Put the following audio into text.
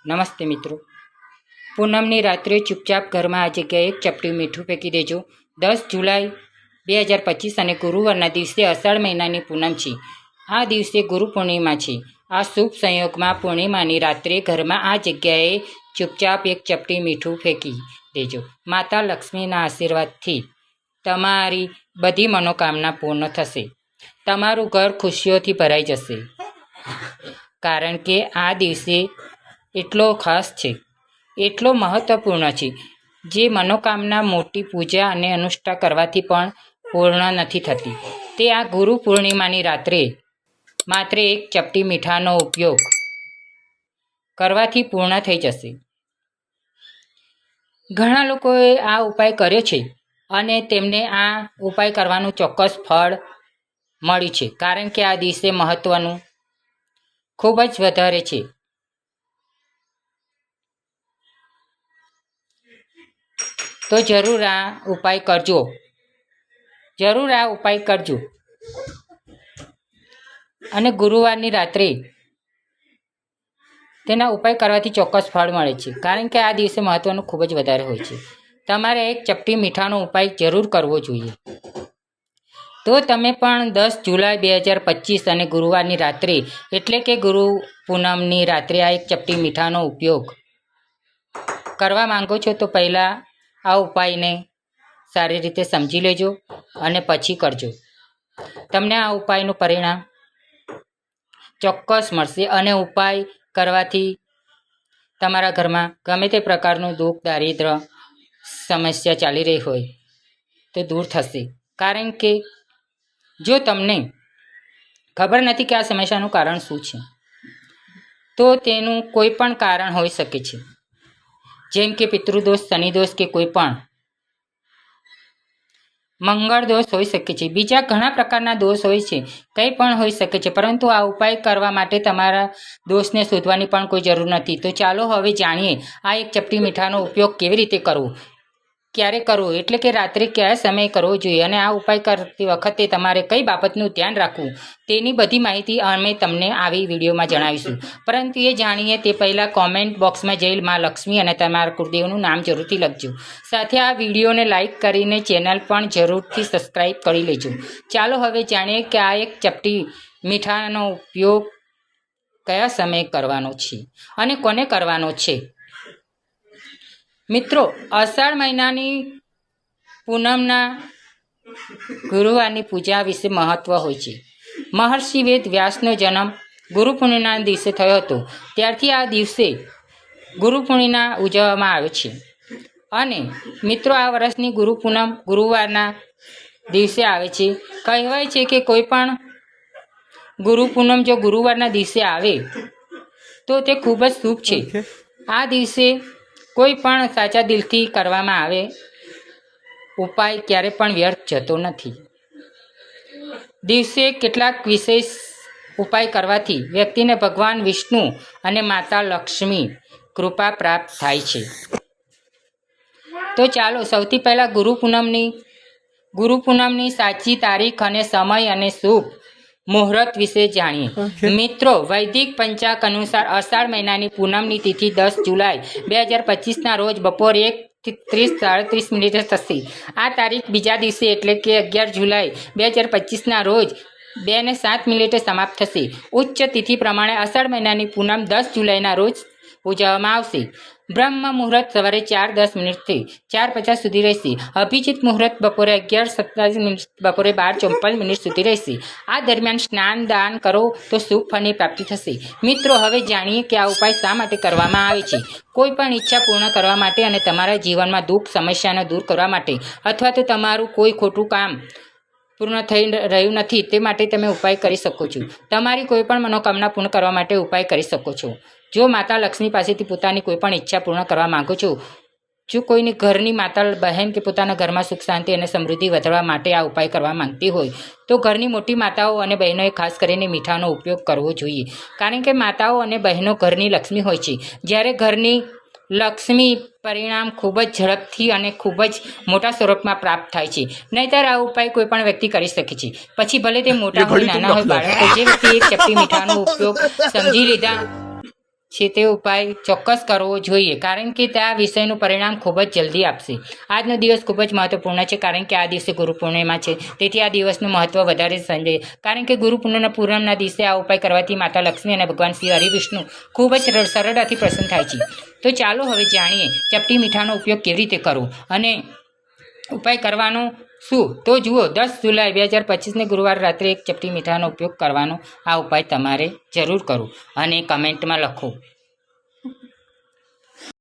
નમસ્તે મિત્રો, પૂનમની રાત્રે ચૂપચાપ ઘરમાં આ જગ્યાએ એક ચપટી મીઠું ફેંકી દેજો। 10 જુલાઈ 2025 અને ગુરુવારના દિવસે અષાઢ મહિનાની પૂનમ છે। આ દિવસે ગુરુ પૂર્ણિમા છે। આ શુભ સંયોગમાં પૂર્ણિમાની રાત્રે ઘરમાં આ જગ્યાએ ચૂપચાપ એક ચપટી મીઠું ફેંકી દેજો। માતા લક્ષ્મીના આશીર્વાદથી તમારી બધી મનોકામના પૂર્ણ થશે। તમારું ઘર ખુશીઓથી ભરાઈ જશે, કારણ કે આ દિવસે એટલો ખાસ છે, એટલો મહત્વપૂર્ણ છે, જે મનોકામના મોટી પૂજા અને અનુષ્ઠા કરવાથી પણ પૂર્ણ નથી થતી। તે આ ગુરુ પૂર્ણિમાની રાત્રે માત્ર એક ચપટી મીઠાનો ઉપયોગ કરવાથી પૂર્ણ થઈ જશે। ઘણા લોકોએ આ ઉપાય કર્યો છે અને તેમને આ ઉપાય કરવાનું ચોક્કસ ફળ મળ્યું છે, કારણ કે આ દિવસે મહત્વનું ખૂબ જ વધારે છે। તો જરૂર આ ઉપાય કરજો, જરૂર આ ઉપાય કરજો। અને ગુરુવારની રાત્રે તેના ઉપાય કરવાથી ચોક્કસ ફળ મળે છે, કારણ કે આ દિવસે મહત્વનું ખૂબ જ વધારે હોય છે। તમારે એક ચપટી મીઠાનો ઉપાય જરૂર કરવો જોઈએ। તો તમે પણ 10 જુલાઈ 2025 અને ગુરુવારની રાત્રે એટલે કે ગુરુ પૂનમની રાત્રે આ એક ચપટી મીઠાનો ઉપયોગ કરવા માંગો છો, તો પહેલાં આ ઉપાયને સારી રીતે સમજી લેજો અને પછી કરજો। તમને આ ઉપાયનું પરિણામ ચોક્કસ મળશે અને ઉપાય કરવાથી તમારા ઘરમાં ગમે તે પ્રકારનું દુઃખ, દારિદ્ર, સમસ્યા ચાલી રહી હોય તો દૂર થશે। કારણ કે જો તમને ખબર નથી કે આ સમસ્યાનું કારણ શું છે, તો તેનું કોઈ પણ કારણ હોઈ શકે છે, જેમ કે પિતૃદોષ, શનિદોષ કે કોઈ પણ મંગળ દોષ હોઈ શકે છે, બીજા ઘણા પ્રકારના દોષ હોય છે, કંઈ પણ હોઈ શકે છે। પરંતુ આ ઉપાય કરવા માટે તમારા દોષને શોધવાની પણ કોઈ જરૂર નથી। તો ચાલો હવે જાણીએ આ એક ચપટી મીઠાનો ઉપયોગ કેવી રીતે કરવો, ક્યારે કરવો, એટલે કે રાત્રે કયા સમયે કરવો જોઈએ અને આ ઉપાય કરતી વખતે તમારે કઈ બાબતનું ધ્યાન રાખવું, તેની બધી માહિતી અમે તમને આવી વિડીયોમાં જણાવીશું। પરંતુ એ જાણીએ તે પહેલાં કોમેન્ટ બોક્સમાં જઈ માં લક્ષ્મી અને તમારા કુળદેવનું નામ જરૂરથી લખજો। સાથે આ વિડીયોને લાઇક કરીને ચેનલ પણ જરૂરથી સબસ્ક્રાઈબ કરી લેજો। ચાલો હવે જાણીએ કે આ એક ચપટી મીઠાનો ઉપયોગ કયા સમયે કરવાનો છે અને કોને કરવાનો છે। મિત્રો, અષાઢ મહિનાની પૂનમના ગુરુવારની પૂજા વિશે મહત્વ હોય છે। મહર્ષિ વેદ વ્યાસનો જન્મ ગુરુ પૂર્ણિમાના દિવસે થયો હતો, ત્યારથી આ દિવસે ગુરુ પૂર્ણિમા ઉજવવામાં આવે છે। અને મિત્રો, આ વર્ષની ગુરુ પૂનમ ગુરુવારના દિવસે આવે છે। કહેવાય છે કે કોઈ પણ ગુરુ પૂનમ જો ગુરુવારના દિવસે આવે તો તે ખૂબ જ શુભ છે। આ દિવસે કોઈ પણ સાચા દિલથી કરવામાં આવે ઉપાય ક્યારે પણ વ્યર્થ જતો નથી। દિવસે કેટલાક વિશેષ ઉપાય કરવાથી વ્યક્તિને ભગવાન વિષ્ણુ અને માતા લક્ષ્મી કૃપા પ્રાપ્ત થાય છે। તો ચાલો સૌથી પહેલાં ગુરુ પૂનમની સાચી તારીખ અને સમય અને શુભ મુહૂર્ત વિશે જાણીએ। મિત્રો, વૈદિક પંચાંગ અનુસાર અષાઢ મહિનાની પૂનમની તિથિ 10 જુલાઈ 2025ના રોજ બપોરે 1:30-37 થશે। આ તારીખ બીજા દિવસે એટલે કે 11 જુલાઈ 2025ના રોજ 2:07 સમાપ્ત થશે। ઉચ્ચ તિથિ પ્રમાણે અષાઢ મહિનાની પૂનમ 10 જુલાઈના રોજ ઉજવવામાં આવશે। બ્રહ્મ મુહૂર્ત સવારે 4:10 થી 4:50 સુધી રહેશે। અભિજીત મુહૂર્ત બપોરે 11:27 બપોરે 12:54 સુધી રહેશે। આ દરમિયાન સ્નાન દાન કરો તો શુભ ફળની પ્રાપ્તિ થશે। મિત્રો, હવે જાણીએ કે આ ઉપાય શા માટે કરવામાં આવે છે। કોઈ પણ ઈચ્છા પૂર્ણ કરવા માટે અને તમારા જીવનમાં દુઃખ, સમસ્યાને દૂર કરવા માટે, અથવા તો તમારું કોઈ ખોટું કામ પૂર્ણ થઈ રહ્યું નથી તે માટે તમે ઉપાય કરી શકો છો। તમારી કોઈ પણ મનોકામના પૂર્ણ કરવા માટે ઉપાય કરી શકો છો। જો માતા લક્ષ્મી પાસેથી પોતાની કોઈ પણ ઈચ્છા પૂર્ણ કરવા માંગો છો, જો કોઈની ઘરની માતા બહેન કે પોતાના ઘરમાં સુખ શાંતિ અને સમૃદ્ધિ વધારવા માટે આ ઉપાય કરવા માંગતી હોય, તો ઘરની મોટી માતાઓ અને બહેનોએ ખાસ કરીને મીઠાનો ઉપયોગ કરવો જોઈએ, કારણ કે માતાઓ અને બહેનો ઘરની લક્ષ્મી હોય છે। જ્યારે ઘરની લક્ષ્મી પરિણામ ખૂબ જ ઝડપથી અને ખૂબ જ મોટા સ્વરૂપમાં પ્રાપ્ત થાય છે। નહીંતર આ ઉપાય કોઈ પણ વ્યક્તિ કરી શકે છે, પછી ભલે તે મોટા હોય નાના હોય બાળકો, જે વ્યક્તિ એક ચપટી મીઠાનો ઉપયોગ સમજી લીધા છે તે ઉપાય ચોક્કસ કરવો જોઈએ, કારણ કે તે આ વિષયનું પરિણામ ખૂબ જ જલ્દી આપશે. આજનો દિવસ ખૂબ જ મહત્વપૂર્ણ છે, કારણ કે આ દિવસે ગુરુ પૂર્ણિમા છે. તેથી આ દિવસનું મહત્વ વધારે સમજે, કારણ કે ગુરુ પૂનમના દિવસે આ ઉપાય કરવાથી માતા લક્ષ્મી અને ભગવાન શ્રી હરિવિષ્ણુ ખૂબ જ સરળતાથી પ્રસન્ન થાય છે. તો ચાલો હવે જાણીએ ચપટી મીઠાનો ઉપયોગ કેવી રીતે કરવો અને ઉપાય કરવાનો શું. તો જુઓ, 10 જુલાઈ 2025ને ગુરુવાર રાત્રે એક ચપટી મીઠાનો ઉપયોગ કરવાનો. આ ઉપાય તમારે જરૂર કરો અને કમેન્ટમાં લખો.